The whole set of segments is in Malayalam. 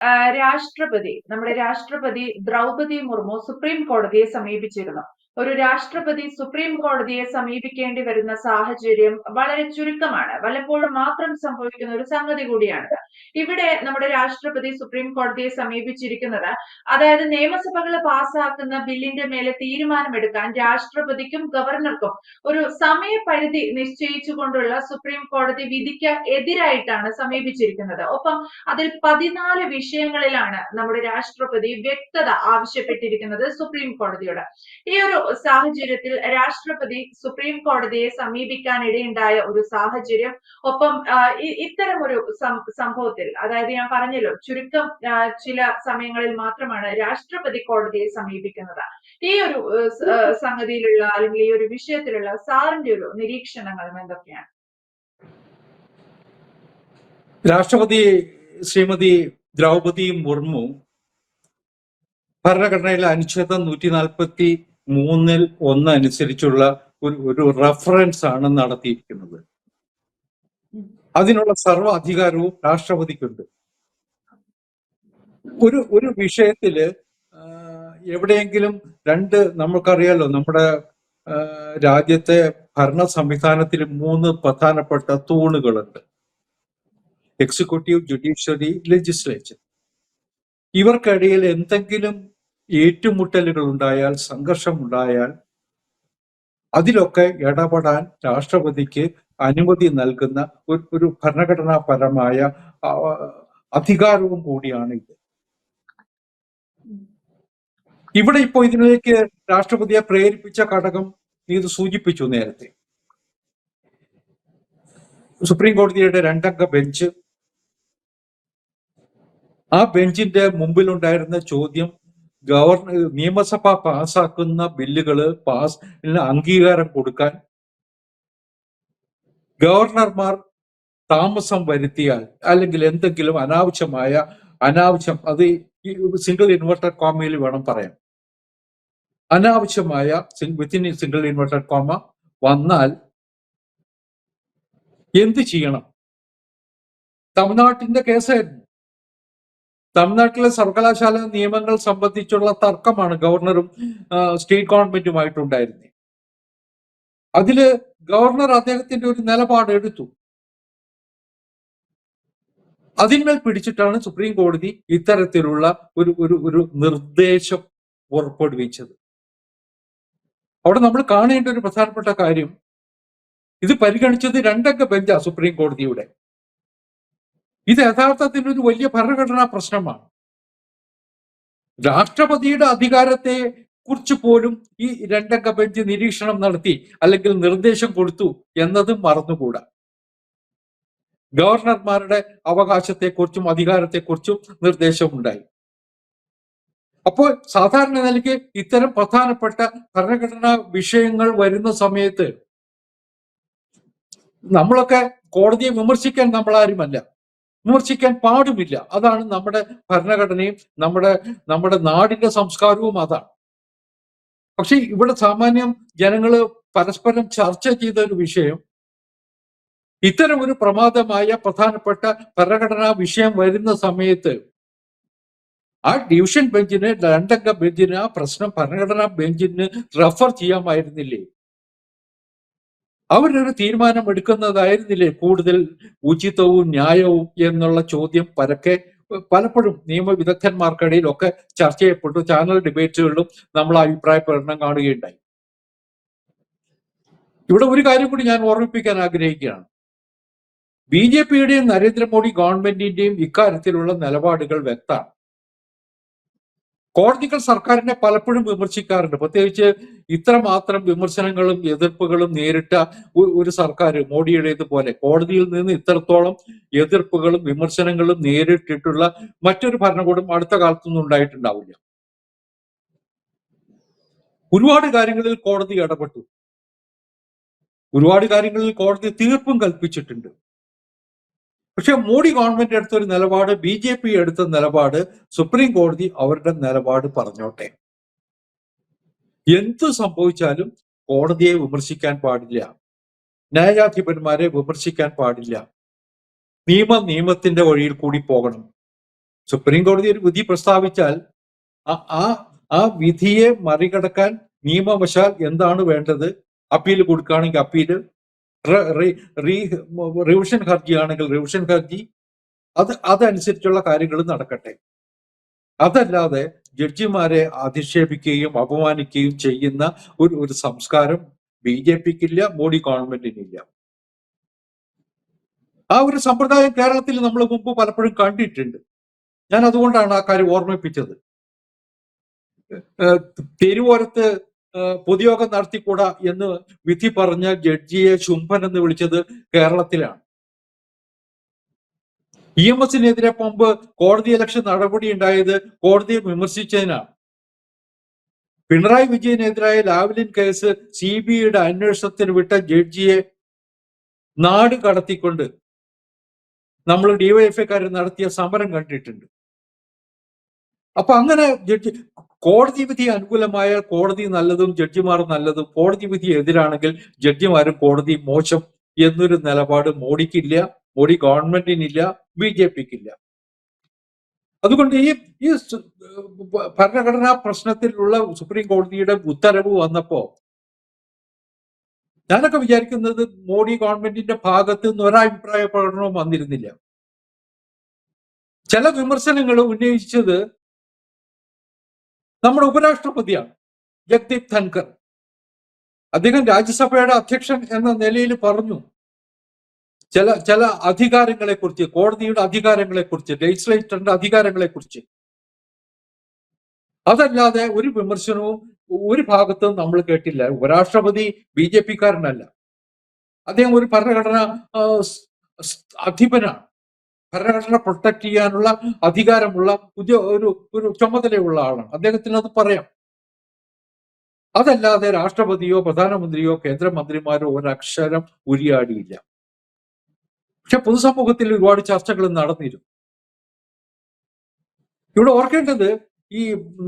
നമ്മുടെ രാഷ്ട്രപതി ദ്രൗപതി മുർമു സുപ്രീം കോടതിയെ സമീപിച്ചിരുന്നു. ഒരു രാഷ്ട്രപതി സുപ്രീം കോടതിയെ സമീപിക്കേണ്ടി വരുന്ന സാഹചര്യം വളരെ ചുരുക്കമാണ്. വല്ലപ്പോഴും മാത്രം സംഭവിക്കുന്ന ഒരു സംഗതി കൂടിയാണിത്. ഇവിടെ നമ്മുടെ രാഷ്ട്രപതി സുപ്രീം കോടതിയെ സമീപിച്ചിരിക്കുന്നത്, അതായത് നിയമസഭകൾ പാസ്സാക്കുന്ന ബില്ലിന്റെ മേലെ തീരുമാനമെടുക്കാൻ രാഷ്ട്രപതിക്കും ഗവർണർക്കും ഒരു സമയപരിധി നിശ്ചയിച്ചുകൊണ്ടുള്ള സുപ്രീം കോടതി വിധിക്ക് എതിരായിട്ടാണ് സമീപിച്ചിരിക്കുന്നത്. ഒപ്പം അതിൽ 14 വിഷയങ്ങളിലാണ് നമ്മുടെ രാഷ്ട്രപതി വ്യക്തത ആവശ്യപ്പെട്ടിരിക്കുന്നത് സുപ്രീം കോടതിയോട്. ഈ ഒരു സാഹചര്യത്തിൽ രാഷ്ട്രപതി സുപ്രീം കോടതിയെ സമീപിക്കാനിടയുണ്ടായ ഒരു സാഹചര്യം, ഒപ്പം ഇത്തരം ഒരു സംഭവത്തിൽ, അതായത് ഞാൻ പറഞ്ഞല്ലോ, ചുരുക്കം ചില സമയങ്ങളിൽ മാത്രമാണ് രാഷ്ട്രപതി കോടതിയെ സമീപിക്കുന്നത്. ഈ ഒരു സംഗതിയിലുള്ള, അല്ലെങ്കിൽ ഈ ഒരു വിഷയത്തിലുള്ള സാറിന്റെ ഒരു നിരീക്ഷണങ്ങളും എന്തൊക്കെയാണ്? രാഷ്ട്രപതി ശ്രീമതി ദ്രൗപതി മുർമു ഭരണഘടനയിലെ അനുച്ഛേദം 143 അനുസരിച്ചുള്ള ഒരു റഫറൻസ് ആണ് നടത്തിയിരിക്കുന്നത്. അതിനുള്ള സർവ്വ അധികാരവും രാഷ്ട്രപതിക്കുണ്ട്. ഒരു വിഷയത്തില് എവിടെയെങ്കിലും നമുക്കറിയാലോ, നമ്മുടെ രാജ്യത്തെ ഭരണ സംവിധാനത്തിൽ 3 പ്രധാനപ്പെട്ട തൂണുകളുണ്ട്: എക്സിക്യൂട്ടീവ്, ജുഡീഷ്യറി, ലെജിസ്ലേച്ചർ. ഇവർക്കിടയിൽ എന്തെങ്കിലും ഏറ്റുമുട്ടലുകൾ ഉണ്ടായാൽ, സംഘർഷം ഉണ്ടായാൽ, അതിലൊക്കെ ഇടപെടാൻ രാഷ്ട്രപതിക്ക് അനുമതി നൽകുന്ന ഒരു ഭരണഘടനാപരമായ അധികാരവും കൂടിയാണ് ഇത്. ഇവിടെ ഇപ്പോൾ ഇതിലേക്ക് രാഷ്ട്രപതിയെ പ്രേരിപ്പിച്ച ഘടകം ഇത് സൂചിപ്പിച്ചു നേരത്തെ. സുപ്രീം കോടതിയുടെ 2-അംഗ ബെഞ്ച്, ആ ബെഞ്ചിന്റെ മുമ്പിലുണ്ടായിരുന്ന ചോദ്യം, നിയമസഭ പാസ്സാക്കുന്ന ബില്ലുകള് അംഗീകാരം കൊടുക്കാൻ ഗവർണർമാർ താമസം വരുത്തിയാൽ, അല്ലെങ്കിൽ എന്തെങ്കിലും അനാവശ്യം, അത് സിംഗിൾ ഇൻവെർട്ടഡ് കോമയിൽ വേണം പറയാൻ, അനാവശ്യമായ വിത്തിൻ സിംഗിൾ ഇൻവെർട്ടഡ് കോമ വന്നാൽ എന്ത് ചെയ്യണം? തമിഴ്നാട്ടിന്റെ കേസായിരുന്നു. തമിഴ്നാട്ടിലെ സർവകലാശാല നിയമങ്ങൾ സംബന്ധിച്ചുള്ള തർക്കമാണ് ഗവർണറും സ്റ്റേറ്റ് ഗവൺമെന്റുമായിട്ടുണ്ടായിരുന്നത്. അതില് ഗവർണർ അദ്ദേഹത്തിന്റെ ഒരു നിലപാട് എടുത്തു. അതിന്മേൽ പിടിച്ചിട്ടാണ് സുപ്രീം കോടതി ഇത്തരത്തിലുള്ള ഒരു നിർദ്ദേശം പുറപ്പെടുവിച്ചത്. അവിടെ നമ്മൾ കാണേണ്ട ഒരു പ്രധാനപ്പെട്ട കാര്യം, ഇത് പരിഗണിച്ചത് 2-അംഗ ബെഞ്ചാ സുപ്രീം കോടതിയുടെ. ഇത് യഥാർത്ഥത്തിൽ ഒരു വലിയ ഭരണഘടനാ പ്രശ്നമാണ്. രാഷ്ട്രപതിയുടെ അധികാരത്തെ കുറിച്ച് പോലും ഈ 2-അംഗ ബെഞ്ച് നിരീക്ഷണം നടത്തി, അല്ലെങ്കിൽ നിർദ്ദേശം കൊടുത്തു എന്നതും മറന്നുകൂടാ. ഗവർണർമാരുടെ അവകാശത്തെക്കുറിച്ചും അധികാരത്തെക്കുറിച്ചും നിർദ്ദേശമുണ്ടായി. അപ്പോൾ സാധാരണ നിലയ്ക്ക് ഇത്തരം പ്രധാനപ്പെട്ട ഭരണഘടനാ വിഷയങ്ങൾ വരുന്ന സമയത്ത് നമ്മളൊക്കെ കോടതിയെ വിമർശിക്കാൻ നമ്മളാരുമല്ല, വിമർശിക്കാൻ പാടുമില്ല. അതാണ് നമ്മുടെ ഭരണഘടനയും നമ്മുടെ നാടിന്റെ സംസ്കാരവും അതാണ്. പക്ഷെ ഇവിടെ സാമാന്യം ജനങ്ങള് പരസ്പരം ചർച്ച ചെയ്ത ഒരു വിഷയം, ഇത്തരം ഒരു പ്രമാദമായ പ്രധാനപ്പെട്ട ഭരണഘടനാ വിഷയം വരുന്ന സമയത്ത് ആ ഡിവിഷൻ ബെഞ്ചിന്, 2-അംഗ ബെഞ്ചിന് ആ പ്രശ്നം ഭരണഘടനാ ബെഞ്ചിന് റെഫർ ചെയ്യാമായിരുന്നില്ലേ? അവരൊരു തീരുമാനം എടുക്കുന്നതായിരുന്നില്ലേ കൂടുതൽ ഉചിതവും ന്യായവും എന്നുള്ള ചോദ്യം പലപ്പോഴും നിയമവിദഗ്ധന്മാർക്കിടയിലൊക്കെ ചർച്ച ചെയ്യപ്പെട്ടു. ചാനൽ ഡിബേറ്റുകളിലും നമ്മൾ അഭിപ്രായ പ്രകടനം കാണുകയുണ്ടായി. ഇവിടെ ഒരു കാര്യം കൂടി ഞാൻ ഓർമ്മിപ്പിക്കാൻ ആഗ്രഹിക്കുകയാണ്. BJPയുടെയും നരേന്ദ്രമോദി ഗവൺമെന്റിന്റെയും ഇക്കാര്യത്തിലുള്ള നിലപാടുകൾ വ്യക്തമാണ്. കോടതികൾ സർക്കാരിനെ പലപ്പോഴും വിമർശിക്കാറുണ്ട്. പ്രത്യേകിച്ച് ഇത്രമാത്രം വിമർശനങ്ങളും എതിർപ്പുകളും നേരിട്ട ഒരു സർക്കാർ, മോഡിയുടേതുപോലെ, കോടതിയിൽ നിന്ന് ഇത്രത്തോളം എതിർപ്പുകളും വിമർശനങ്ങളും നേരിട്ടിട്ടുള്ള മറ്റൊരു ഭരണകൂടം അടുത്ത കാലത്തൊന്നും ഉണ്ടായിട്ടുണ്ടാവില്ല. ഒരുപാട് കാര്യങ്ങളിൽ കോടതി ഇടപെട്ടു, ഒരുപാട് കാര്യങ്ങളിൽ കോടതി തീർപ്പും കൽപ്പിച്ചിട്ടുണ്ട്. പക്ഷെ മോഡി ഗവൺമെന്റ് എടുത്ത ഒരു നിലപാട്, BJP എടുത്ത നിലപാട്, സുപ്രീം കോടതി അവരുടെ നിലപാട് പറഞ്ഞോട്ടെ. എന്ത് സംഭവിച്ചാലും കോടതിയെ വിമർശിക്കാൻ പാടില്ല, ന്യായാധിപന്മാരെ വിമർശിക്കാൻ പാടില്ല. നിയമത്തിന്റെ വഴിയിൽ കൂടി പോകണം. സുപ്രീം കോടതി ഒരു വിധി പ്രസ്താവിച്ചാൽ ആ ആ വിധിയെ മറികടക്കാൻ നിയമവശാൽ എന്താണ് വേണ്ടത്? അപ്പീൽ കൊടുക്കുകയാണെങ്കിൽ അപ്പീല്, റിവിഷൻ ഹർജി ആണെങ്കിൽ റിവിഷൻ ഹർജി, അതനുസരിച്ചുള്ള കാര്യങ്ങൾ നടക്കട്ടെ. അതല്ലാതെ ജഡ്ജിമാരെ അധിക്ഷേപിക്കുകയും അപമാനിക്കുകയും ചെയ്യുന്ന ഒരു സംസ്കാരം BJPക്കില്ല, മോഡി ഗവൺമെന്റിനില്ല. ആ ഒരു സമ്പ്രദായം കേരളത്തിൽ നമ്മൾ മുമ്പ് പലപ്പോഴും കണ്ടിട്ടുണ്ട്. ഞാൻ അതുകൊണ്ടാണ് ആ കാര്യം ഓർമ്മിപ്പിച്ചത്. തെരുവോരത്ത് പൊതുയോഗം നടത്തിക്കൂടാ എന്ന് വിധി പറഞ്ഞ ജഡ്ജിയെ ശുംഭൻ എന്ന് വിളിച്ചത് കേരളത്തിലാണ്. EMSനെതിരെ മുമ്പ് കോടതി ഇലക്ഷൻ നടപടി ഉണ്ടായത് കോടതിയെ വിമർശിച്ചതിനാണ്. പിണറായി വിജയനെതിരായ ലാവ്ലിൻ കേസ് CBIയുടെ അന്വേഷണത്തിന് വിട്ട ജഡ്ജിയെ നാട് കടത്തിക്കൊണ്ട് നമ്മൾ DYFIക്കാർ നടത്തിയ സമരം കണ്ടിട്ടുണ്ട്. അപ്പൊ അങ്ങനെ കോടതി വിധി അനുകൂലമായ കോടതി നല്ലതും ജഡ്ജിമാർ നല്ലതും, കോടതി വിധി എതിരാണെങ്കിൽ ജഡ്ജിമാരും കോടതി മോശം എന്നൊരു നിലപാട് മോഡിക്കില്ല, മോഡി ഗവൺമെന്റിനില്ല, BJPക്കില്ല. അതുകൊണ്ട് ഈ ഭരണഘടനാ പ്രശ്നത്തിലുള്ള സുപ്രീം കോടതിയുടെ ഉത്തരവ് വന്നപ്പോ ഞാനൊക്കെ വിചാരിക്കുന്നത് മോഡി ഗവൺമെന്റിന്റെ ഭാഗത്ത് നിന്ന് ഒരഭിപ്രായ പ്രകടനവും വന്നിരുന്നില്ല. ചില വിമർശനങ്ങൾ ഉന്നയിച്ചത് നമ്മുടെ ഉപരാഷ്ട്രപതിയാണ്, ജഗ്ദീപ് ധൻകർ. അദ്ദേഹം രാജ്യസഭയുടെ അധ്യക്ഷൻ എന്ന നിലയിൽ പറഞ്ഞു ചില അധികാരങ്ങളെ കുറിച്ച്, കോടതിയുടെ അധികാരങ്ങളെ കുറിച്ച്, ലെജിസ്ലേച്ചറിന്റെ അധികാരങ്ങളെ കുറിച്ച്. അതല്ലാതെ ഒരു വിമർശനവും ഒരു ഭാഗത്തും നമ്മൾ കേട്ടില്ല. ഉപരാഷ്ട്രപതി BJPക്കാരനല്ല, അദ്ദേഹം ഒരു ഭരണഘടന അധിപനാണ്. ഭരണഘടന പ്രൊട്ടക്ട് ചെയ്യാനുള്ള അധികാരമുള്ള ഒരു ചുമതലയുള്ള ആളാണ്. അദ്ദേഹത്തിന് അത് പറയാം. അതല്ലാതെ രാഷ്ട്രപതിയോ പ്രധാനമന്ത്രിയോ കേന്ദ്രമന്ത്രിമാരോ ഒരക്ഷരം ഉരിയാടിയില്ല. പക്ഷെ പൊതുസമൂഹത്തിൽ ഒരുപാട് ചർച്ചകൾ നടന്നിരുന്നു. ഇവിടെ ഓർക്കേണ്ടത് ഈ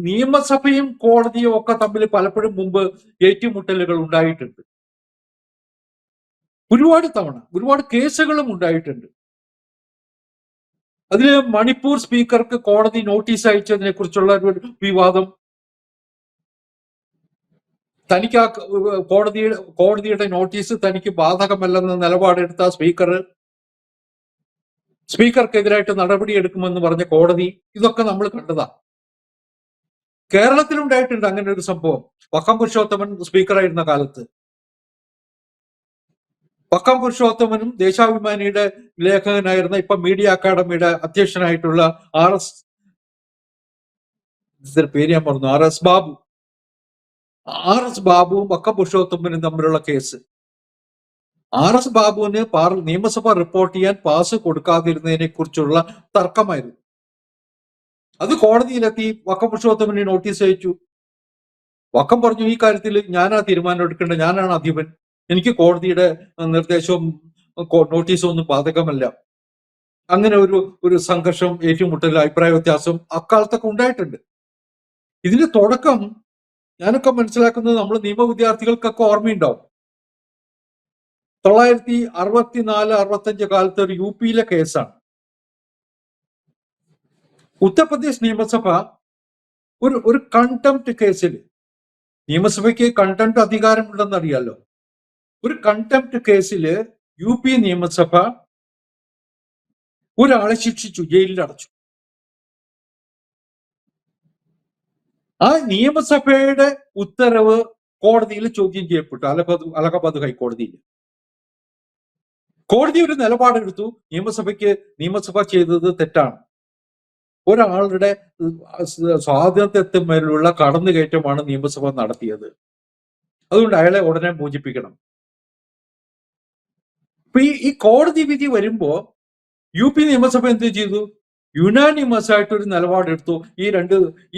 നിയമസഭയും കോടതിയും ഒക്കെ തമ്മിൽ പലപ്പോഴും മുമ്പ് ഏറ്റുമുട്ടലുകൾ ഉണ്ടായിട്ടുണ്ട്. ഒരുപാട് തവണ ഒരുപാട് കേസുകളും ഉണ്ടായിട്ടുണ്ട്. അതിൽ മണിപ്പൂർ സ്പീക്കർക്ക് കോടതി നോട്ടീസ് അയച്ചതിനെ കുറിച്ചുള്ള ഒരു വിവാദം, തനിക്ക് ആ കോടതിയുടെ നോട്ടീസ് തനിക്ക് ബാധകമല്ലെന്ന നിലപാടെടുത്ത സ്പീക്കർക്കെതിരായിട്ട് നടപടിയെടുക്കുമെന്ന് പറഞ്ഞ കോടതി, ഇതൊക്കെ നമ്മൾ കണ്ടതാ. കേരളത്തിലുണ്ടായിട്ടുണ്ട് അങ്ങനെ ഒരു സംഭവം. വക്കം പുരുഷോത്തമൻ സ്പീക്കറായിരുന്ന കാലത്ത് വക്കം പുരുഷോത്തമനും ദേശാഭിമാനിയുടെ ലേഖകനായിരുന്ന ഇപ്പൊ മീഡിയ അക്കാദമിയുടെ അധ്യക്ഷനായിട്ടുള്ള പേര് ഞാൻ പറഞ്ഞു, RS ബാബുവും വക്കം പുരുഷോത്തമനും തമ്മിലുള്ള കേസ്. RS ബാബുവിന് നിയമസഭ റിപ്പോർട്ട് ചെയ്യാൻ പാസ് കൊടുക്കാതിരുന്നതിനെ കുറിച്ചുള്ള തർക്കമായിരുന്നു. അത് കോടതിയിലെത്തി. വക്കം പുരുഷോത്തമന് നോട്ടീസ് അയച്ചു. വക്കം പറഞ്ഞു, ഈ കാര്യത്തിൽ ഞാനാ തീരുമാനം എടുക്കേണ്ടത്, ഞാനാണ് അധിപൻ, എനിക്ക് കോടതിയുടെ നിർദ്ദേശവും നോട്ടീസും ഒന്നും ബാധകമല്ല. അങ്ങനെ ഒരു സംഘർഷം, ഏറ്റുമുട്ടൽ, അഭിപ്രായ വ്യത്യാസം അക്കാലത്തൊക്കെ ഉണ്ടായിട്ടുണ്ട്. ഇതിന്റെ തുടക്കം ഞാനൊക്കെ മനസ്സിലാക്കുന്നത് നമ്മൾ നിയമ വിദ്യാർത്ഥികൾക്കൊക്കെ ഓർമ്മയുണ്ടാവും. 1964-65 കാലത്ത് ഒരു UPയിലെ കേസാണ്. ഉത്തർപ്രദേശ് നിയമസഭ ഒരു കണ്ടംപ്റ്റ് കേസിൽ, നിയമസഭയ്ക്ക് കണ്ടംപ്റ്റ് അധികാരമുണ്ടെന്ന് അറിയാലോ, ഒരു കണ്ടംപ്റ്റ് കേസിൽ UP നിയമസഭ ഒരാളെ ശിക്ഷിച്ചു, ജയിലിൽ അടച്ചു. ആ നിയമസഭയുടെ ഉത്തരവ് കോടതിയിൽ ചോദ്യം ചെയ്യപ്പെട്ടു, അലഹബാദ് ഹൈക്കോടതിയിൽ. കോടതി ഒരു നിലപാടെടുത്തു, നിയമസഭ ചെയ്തത് തെറ്റാണ്, ഒരാളുടെ സ്വാതന്ത്ര്യത്തിന്മേലുള്ള കടന്നുകയറ്റമാണ് നിയമസഭ നടത്തിയത്, അതുകൊണ്ട് അയാളെ ഉടനെ മോചിപ്പിക്കണം. അപ്പൊ ഈ കോടതി വിധി വരുമ്പോ UP നിയമസഭ എന്ത് ചെയ്തു? യുനാനിമസ് ആയിട്ട് ഒരു നിലപാടെടുത്തു.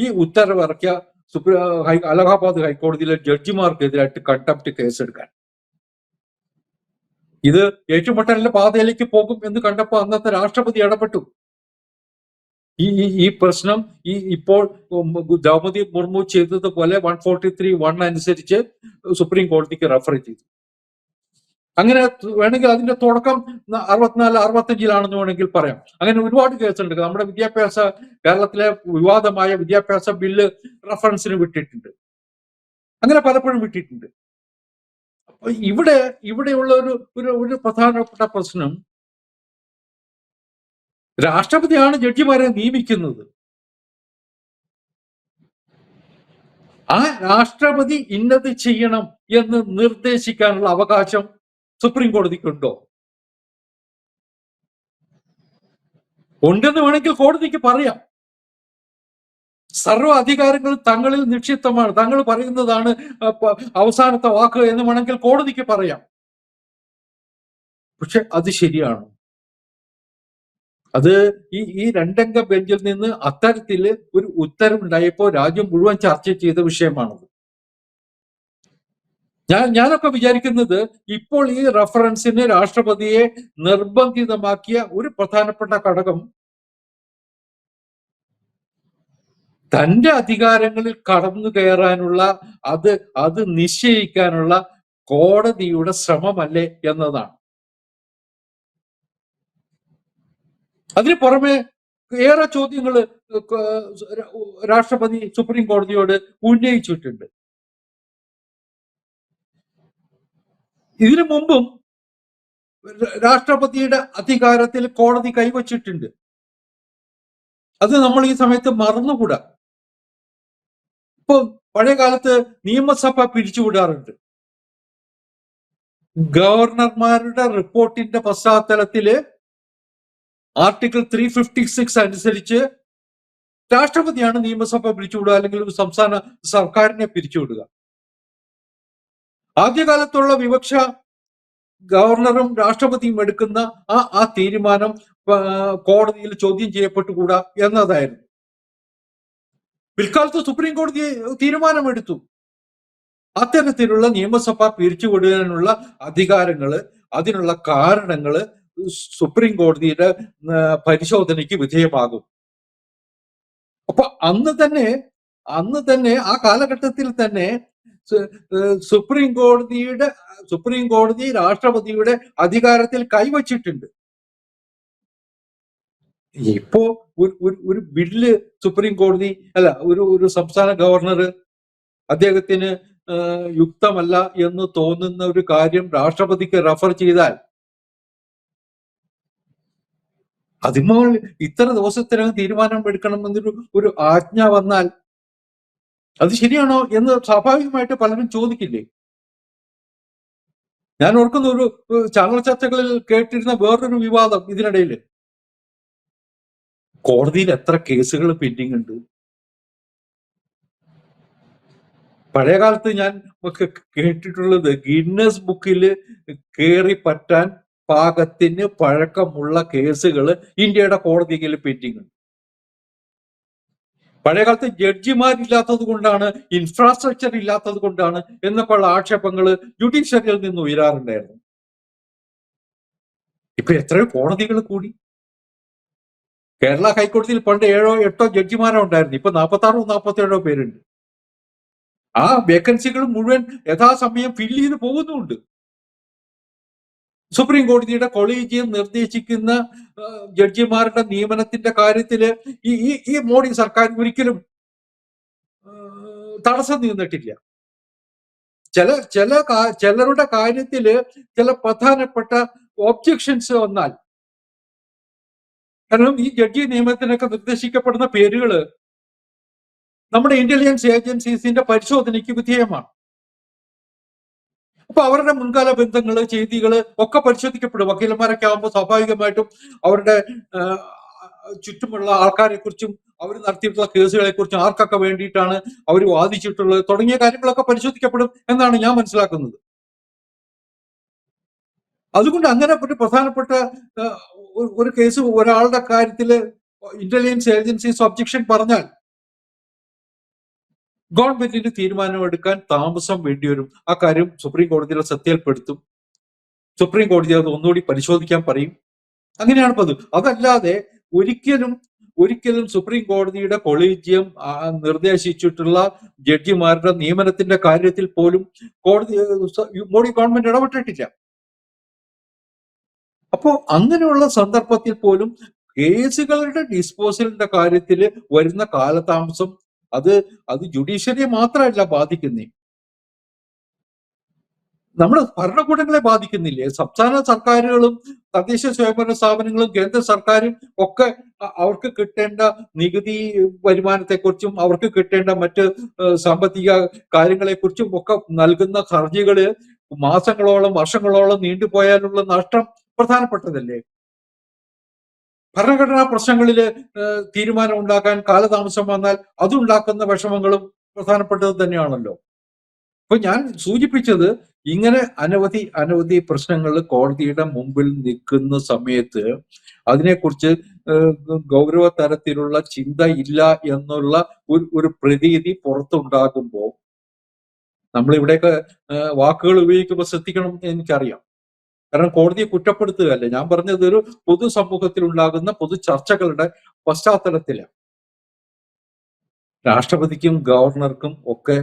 ഈ ഉത്തരവ് ഇറക്കിയ അലഹാബാദ് ഹൈക്കോടതിയിലെ ജഡ്ജിമാർക്കെതിരായിട്ട് കണ്ടംപ്റ്റ് കേസെടുക്കാൻ. ഇത് ഏറ്റുമുട്ടലിന്റെ പാതയിലേക്ക് പോകും എന്ന് കണ്ടപ്പോൾ അന്നത്തെ രാഷ്ട്രപതി ഇടപെട്ടു. ഈ പ്രശ്നം ഇപ്പോൾ ദ്രൗപദി മുർമു ചെയ്തതുപോലെ 143(1) അനുസരിച്ച് സുപ്രീം കോടതിക്ക് റെഫർ ചെയ്തു. അങ്ങനെ വേണമെങ്കിൽ അതിന്റെ തുടക്കം 64, 65-ലാണെന്ന് വേണമെങ്കിൽ പറയാം. അങ്ങനെ ഒരുപാട് കേസുണ്ട്. നമ്മുടെ കേരളത്തിലെ വിവാദമായ വിദ്യാഭ്യാസ ബില്ല് റഫറൻസിന് വിട്ടിട്ടുണ്ട്. അങ്ങനെ പലപ്പോഴും വിട്ടിട്ടുണ്ട്. അപ്പൊ ഇവിടെയുള്ള ഒരു പ്രധാനപ്പെട്ട പ്രശ്നം, രാഷ്ട്രപതിയാണ് ജഡ്ജിമാരെ നിയമിക്കുന്നത്. ആ രാഷ്ട്രപതി ഇന്നത് ചെയ്യണം എന്ന് നിർദ്ദേശിക്കാനുള്ള അവകാശം സുപ്രീം കോടതിക്കുണ്ടോ? ഉണ്ടെന്ന് വേണമെങ്കിൽ കോടതിക്ക് പറയാം. സർവ്വ അധികാരങ്ങളും തങ്ങളിൽ നിക്ഷിപ്തമാണ്, തങ്ങൾ പറയുന്നതാണ് അവസാനത്തെ വാക്ക് എന്ന് വേണമെങ്കിൽ കോടതിക്ക് പറയാം. പക്ഷെ അത് ശരിയാണോ? അത് ഈ രണ്ടംഗ ബെഞ്ചിൽ നിന്ന് അത്തരത്തില് ഒരു ഉത്തരവുണ്ടായപ്പോ രാജ്യം മുഴുവൻ ചർച്ച ചെയ്ത വിഷയമാണത്. ഞാനൊക്കെ വിചാരിക്കുന്നത്, ഇപ്പോൾ ഈ റഫറൻസിന് രാഷ്ട്രപതിയെ നിർബന്ധിതമാക്കിയ ഒരു പ്രധാനപ്പെട്ട ഘടകം തന്റെ അധികാരങ്ങളിൽ കടന്നു കയറാനുള്ള അത് നിശ്ചയിക്കാനുള്ള കോടതിയുടെ ശ്രമമല്ലേ എന്നതാണ്. അതിന് പുറമെ ഏറെ ചോദ്യങ്ങൾ രാഷ്ട്രപതി സുപ്രീം കോടതിയോട് ഉന്നയിച്ചിട്ടുണ്ട്. ഇതിനു മുമ്പും രാഷ്ട്രപതിയുടെ അധികാരത്തിൽ കോടതി കൈവച്ചിട്ടുണ്ട്. അത് നമ്മൾ ഈ സമയത്ത് മറന്നുകൂടാ. ഇപ്പൊ പഴയ കാലത്ത് നിയമസഭ പിരിച്ചുവിടാറുണ്ട്. ഗവർണർമാരുടെ റിപ്പോർട്ടിന്റെ പശ്ചാത്തലത്തില് ആർട്ടിക്കിൾ 356 അനുസരിച്ച് രാഷ്ട്രപതിയാണ് നിയമസഭ പിരിച്ചുവിടുക, അല്ലെങ്കിൽ ഒരു സംസ്ഥാന സർക്കാരിനെ പിരിച്ചുവിടുക. ആദ്യകാലത്തുള്ള വിവക്ഷ ഗവർണറും രാഷ്ട്രപതിയും എടുക്കുന്ന ആ തീരുമാനം കോടതിയിൽ ചോദ്യം ചെയ്യപ്പെട്ടുകൂടാ എന്നതായിരുന്നു. പിൽക്കാലത്ത് സുപ്രീം കോടതി തീരുമാനമെടുത്തു. അത്തരത്തിലുള്ള നിയമസഭ പിരിച്ചുവിടാനുള്ള അധികാരങ്ങള്, അതിനുള്ള കാരണങ്ങള് സുപ്രീം കോടതിയുടെ പരിശോധനയ്ക്ക് വിധേയമാകും. അപ്പൊ അന്ന് തന്നെ ആ കാലഘട്ടത്തിൽ തന്നെ സുപ്രീം കോടതി രാഷ്ട്രപതിയുടെ അധികാരത്തിൽ കൈവച്ചിട്ടുണ്ട്. ഇപ്പോ ഒരു ബില്ല് സുപ്രീം കോടതി ഒരു സംസ്ഥാന ഗവർണർ അദ്ദേഹത്തിന് യുക്തമല്ല എന്ന് തോന്നുന്ന ഒരു കാര്യം രാഷ്ട്രപതിക്ക് റെഫർ ചെയ്താൽ അതിമോൾ ഇത്ര ദിവസത്തിനകം തീരുമാനം എടുക്കണമെന്നൊരു ഒരു ആജ്ഞ വന്നാൽ അത് ശരിയാണോ എന്ന് സ്വാഭാവികമായിട്ട് പലരും ചോദിക്കില്ലേ? ഞാൻ ഓർക്കുന്ന ഒരു ചാനൽ ചർച്ചകളിൽ കേട്ടിരുന്ന വേറൊരു വിവാദം ഇതിനിടയിൽ, കോടതിയിൽ എത്ര കേസുകൾ പെൻഡിങ് ഉണ്ട്. പഴയ കാലത്ത് ഞാൻ കേട്ടിട്ടുള്ളത്, ഗിന്നസ് ബുക്കിൽ കയറി പറ്റാൻ പാകത്തിന് പഴക്കമുള്ള കേസുകൾ ഇന്ത്യയുടെ കോടതിയിൽ പെൻഡിങ് ഉണ്ട്. പഴയകാലത്ത് ജഡ്ജിമാരില്ലാത്തത് കൊണ്ടാണ്, ഇൻഫ്രാസ്ട്രക്ചർ ഇല്ലാത്തത് കൊണ്ടാണ് എന്നൊക്കെയുള്ള ആക്ഷേപങ്ങൾ ജുഡീഷ്യറിയിൽ നിന്ന് ഉയരാറുണ്ടായിരുന്നു. ഇപ്പൊ എത്രയോ കോടതികൾ കൂടി. കേരള ഹൈക്കോടതിയിൽ പണ്ട് 7 or 8 ജഡ്ജിമാരോ ഉണ്ടായിരുന്നു. ഇപ്പൊ 46 or 47 പേരുണ്ട്. ആ വേക്കൻസികൾ മുഴുവൻ യഥാസമയം ഫില്ല് ചെയ്ത് പോകുന്നുണ്ട്. സുപ്രീം കോടതിയുടെ കൊളീജിയം നിർദ്ദേശിക്കുന്ന ജഡ്ജിമാരുടെ നിയമനത്തിന്റെ കാര്യത്തില് ഈ മോഡി സർക്കാർ ഒരിക്കലും തടസ്സം നിന്നിട്ടില്ല. ചിലരുടെ കാര്യത്തില് ചില പ്രധാനപ്പെട്ട ഒബ്ജക്ഷൻസ് വന്നാൽ, കാരണം ഈ ജഡ്ജി നിയമനത്തിനൊക്കെ നിർദ്ദേശിക്കപ്പെടുന്ന പേരുകള് നമ്മുടെ ഇന്റലിജൻസ് ഏജൻസീസിന്റെ പരിശോധനയ്ക്ക് വിധേയമാണ്. അപ്പൊ അവരുടെ മുൻകാല ബന്ധങ്ങള്, ചെയ്തികള് ഒക്കെ പരിശോധിക്കപ്പെടും. വക്കീലന്മാരൊക്കെ ആകുമ്പോൾ സ്വാഭാവികമായിട്ടും അവരുടെ ചുറ്റുമുള്ള ആൾക്കാരെ കുറിച്ചും അവർ നടത്തിയിട്ടുള്ള കേസുകളെ കുറിച്ചും ആർക്കൊക്കെ വേണ്ടിയിട്ടാണ് അവർ വാദിച്ചിട്ടുള്ളത് തുടങ്ങിയ കാര്യങ്ങളൊക്കെ പരിശോധിക്കപ്പെടും എന്നാണ് ഞാൻ മനസ്സിലാക്കുന്നത്. അതുകൊണ്ട് അങ്ങനെ ഒരു പ്രധാനപ്പെട്ട ഒരു കേസ് ഒരാളുടെ കാര്യത്തില് ഇന്റലിജൻസ് ഏജൻസീസ് ഒബ്ജക്ഷൻ പറഞ്ഞാൽ ഗവൺമെന്റിന് തീരുമാനമെടുക്കാൻ താമസം വേണ്ടിവരും. ആ കാര്യം സുപ്രീം കോടതിയുടെ ശ്രദ്ധയിൽപ്പെടുത്തും. സുപ്രീം കോടതി അത് ഒന്നുകൂടി പരിശോധിക്കാൻ പറയും. അങ്ങനെയാണ് പതിവ്. അതല്ലാതെ ഒരിക്കലും സുപ്രീം കോടതിയുടെ കൊളീജിയം നിർദ്ദേശിച്ചിട്ടുള്ള ജഡ്ജിമാരുടെ നിയമനത്തിന്റെ കാര്യത്തിൽ പോലും മോഡി ഗവൺമെന്റ് ഇടപെട്ടിട്ടില്ല. അപ്പോ അങ്ങനെയുള്ള സന്ദർഭത്തിൽ പോലും കേസുകളുടെ ഡിസ്പോസലിന്റെ കാര്യത്തിൽ വരുന്ന കാലതാമസം അത് ജുഡീഷ്യറിയെ മാത്രമല്ല ബാധിക്കുന്നേ, നമ്മുടെ ഭരണകൂടങ്ങളെ ബാധിക്കുന്നില്ലേ? സംസ്ഥാന സർക്കാരുകളും തദ്ദേശ സ്വയംഭരണ സ്ഥാപനങ്ങളും കേന്ദ്ര സർക്കാരും ഒക്കെ അവർക്ക് കിട്ടേണ്ട നികുതി വരുമാനത്തെക്കുറിച്ചും അവർക്ക് കിട്ടേണ്ട മറ്റ് സാമ്പത്തിക കാര്യങ്ങളെക്കുറിച്ചും ഒക്കെ നൽകുന്ന ഹർജികള് മാസങ്ങളോളം വർഷങ്ങളോളം നീണ്ടുപോയാലുള്ള നഷ്ടം പ്രധാനപ്പെട്ടതല്ലേ? ഭരണഘടനാ പ്രശ്നങ്ങളില് തീരുമാനം ഉണ്ടാക്കാൻ കാലതാമസം വന്നാൽ അതുണ്ടാക്കുന്ന വിഷമങ്ങളും പ്രധാനപ്പെട്ടത് തന്നെയാണല്ലോ. അപ്പൊ ഞാൻ സൂചിപ്പിച്ചത് ഇങ്ങനെ അനവധി പ്രശ്നങ്ങൾ കോടതിയുടെ മുമ്പിൽ നിൽക്കുന്ന സമയത്ത് അതിനെക്കുറിച്ച് ഗൗരവ തരത്തിലുള്ള ചിന്ത ഇല്ല എന്നുള്ള ഒരു പ്രതീതി പുറത്തുണ്ടാകുമ്പോൾ നമ്മൾ ഇവിടെയൊക്കെ വാക്കുകൾ ഉപയോഗിക്കുമ്പോൾ ശ്രദ്ധിക്കണം എന്ന് എനിക്കറിയാം. കാരണം കോടതിയെ കുറ്റപ്പെടുത്തുകയല്ല ഞാൻ പറഞ്ഞത്, ഒരു പൊതുസമൂഹത്തിൽ ഉണ്ടാകുന്ന പൊതു ചർച്ചകളുടെ പശ്ചാത്തലത്തിലാണ്. രാഷ്ട്രപതിക്കും ഗവർണർക്കും ഒക്കെ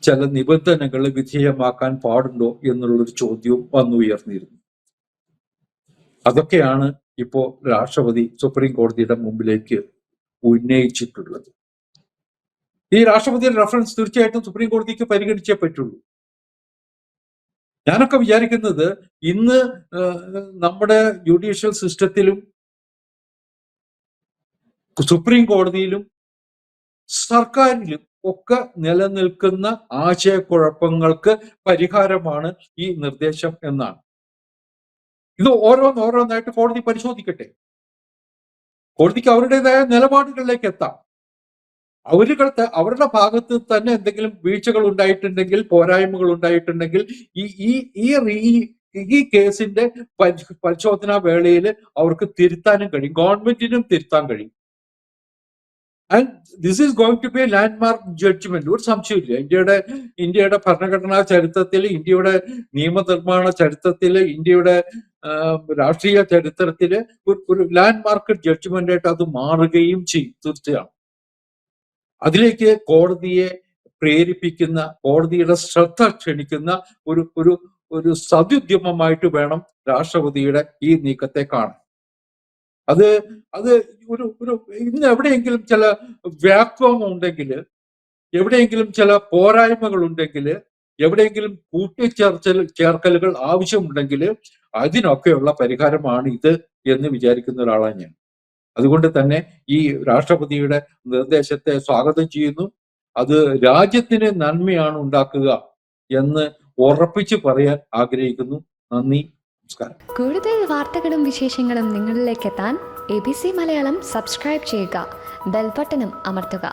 ചില നിബന്ധനകൾ വിധേയമാക്കാൻ പാടുണ്ടോ എന്നുള്ളൊരു ചോദ്യവും വന്നുയർന്നിരുന്നു. അതൊക്കെയാണ് ഇപ്പോ രാഷ്ട്രപതി സുപ്രീം കോടതിയുടെ മുമ്പിലേക്ക് ഉന്നയിച്ചിട്ടുള്ളത്. ഈ രാഷ്ട്രപതിയുടെ റഫറൻസ് തീർച്ചയായിട്ടും സുപ്രീം കോടതിക്ക് പരിഗണിച്ചേ പറ്റുള്ളൂ. ഞാനൊക്കെ വിചാരിക്കുന്നത് ഇന്ന് നമ്മുടെ ജുഡീഷ്യൽ സിസ്റ്റത്തിലും സുപ്രീം കോടതിയിലും സർക്കാരിലും ഒക്കെ നിലനിൽക്കുന്ന ആശയക്കുഴപ്പങ്ങൾക്ക് പരിഹാരമാണ് ഈ നിർദ്ദേശം എന്നാണ്. ഇത് ഓരോന്നായിട്ട് കോടതി പരിശോധിക്കട്ടെ. കോടതിക്ക് അവരുടേതായ നിലപാടുകളിലേക്ക് എത്താം. അവരുടെ ഭാഗത്ത് തന്നെ എന്തെങ്കിലും വീഴ്ചകൾ ഉണ്ടായിട്ടുണ്ടെങ്കിൽ, പോരായ്മകൾ ഉണ്ടായിട്ടുണ്ടെങ്കിൽ ഈ കേസിന്റെ പരിശോധനാ വേളയിൽ അവർക്ക് തിരുത്താനും കഴിയും, ഗവൺമെന്റിനും തിരുത്താൻ കഴിയും. And this is going to be a landmark judgement. ഒരു സംശയമില്ല. ഇന്ത്യയുടെ ഭരണഘടനാ ചരിത്രത്തിൽ, ഇന്ത്യയുടെ നിയമനിർമ്മാണ ചരിത്രത്തിൽ, ഇന്ത്യയുടെ രാഷ്ട്രീയ ചരിത്രത്തില് ഒരു ലാൻഡ്മാർക്ക് ജഡ്ജ്മെന്റ് ആയിട്ട് അത് മാറുകയും ചെയ്യും. തീർച്ചയാണ് അതിലേക്ക് കോടതിയെ പ്രേരിപ്പിക്കുന്ന, കോടതിയുടെ ശ്രദ്ധ ക്ഷണിക്കുന്ന ഒരു സദ്യുദ്യമമായിട്ട് വേണം രാഷ്ട്രപതിയുടെ ഈ നീക്കത്തെ കാണാൻ. അത് ഇന്ന് എവിടെയെങ്കിലും ചില വ്യാക്വം ഉണ്ടെങ്കിൽ, എവിടെയെങ്കിലും ചില പോരായ്മകൾ ഉണ്ടെങ്കിൽ, എവിടെയെങ്കിലും ചേർക്കലുകൾ ആവശ്യമുണ്ടെങ്കിൽ അതിനൊക്കെയുള്ള പരിഹാരമാണ് ഇത് എന്ന് വിചാരിക്കുന്ന ഒരാളാണ് ഞാൻ. അതുകൊണ്ട് തന്നെ ഈ രാഷ്ട്രപതിയുടെ നിർദ്ദേശത്തെ സ്വാഗതം ചെയ്യുന്നു. അത് രാജ്യത്തിന് നന്മയാണ് ഉണ്ടാക്കുക എന്ന് ഉറപ്പിച്ച് പറയാൻ ആഗ്രഹിക്കുന്നു. നന്ദി, നമസ്കാരം. കൂടുതൽ വാർത്തകളും വിശേഷങ്ങളും നിങ്ങളിലേക്ക് എത്താൻ ABC മലയാളം സബ്സ്ക്രൈബ് ചെയ്യുക, ബെൽബട്ടനും അമർത്തുക.